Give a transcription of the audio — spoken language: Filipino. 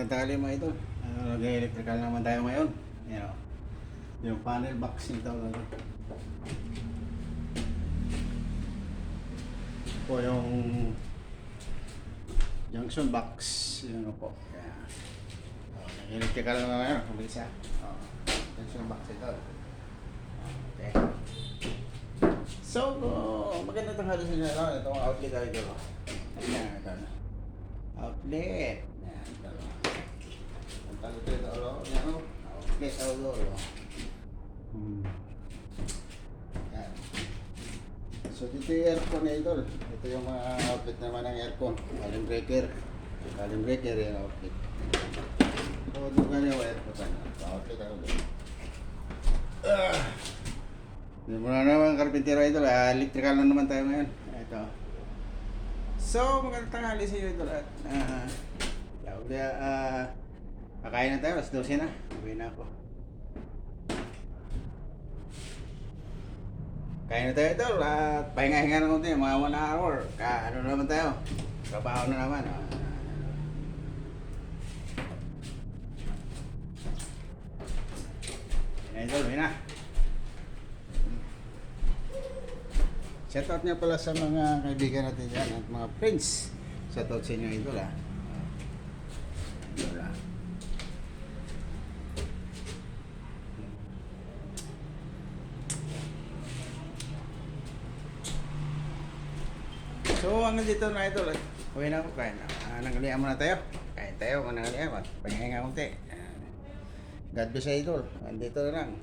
Magandang tanghali mga ito. Nag-electrical naman tayo ngayon. Yan o. Yung panel box nito. Po yung junction box. Yun po. Kaya, nag-electrical naman ngayon. Mabilis ha. Junction box ito. Okay. So, magandang tanghali sa inyo. Itong outlet tayo dito. Ayan, ito. Outlet. Ayan, ito. Ang talo dito, yan o. Outlet, outdoor. Ayan. So, dito yung aircon na idol. Ito yung mga outlet naman ng aircon. Column breaker. Column breaker yung outlet. So, doon ka niya aircon. Outlet, outdoor. Hindi mo na naman karpintero idol. Electrical na naman tayo ngayon. Ito. So, magandang tanghali sa iyo idol. At, kakain na tayo. Alas 12 na. Uwi na ako. Kain na tayo idol. At pahinga-hinga na konti. Mga 1 hour. Ano naman tayo? Trabaho na naman. Idol, uwi na. Shoutout niya pala sa mga kaibigan natin dyan at mga friends. Shoutout sa inyo idol ha. Idol ha. So hanggang dito na idol. Uwi na ako. Kain na. Nangalian muna tayo. Kain tayo. Nangalian. Pahinga konti. God bless idol. Andito na lang.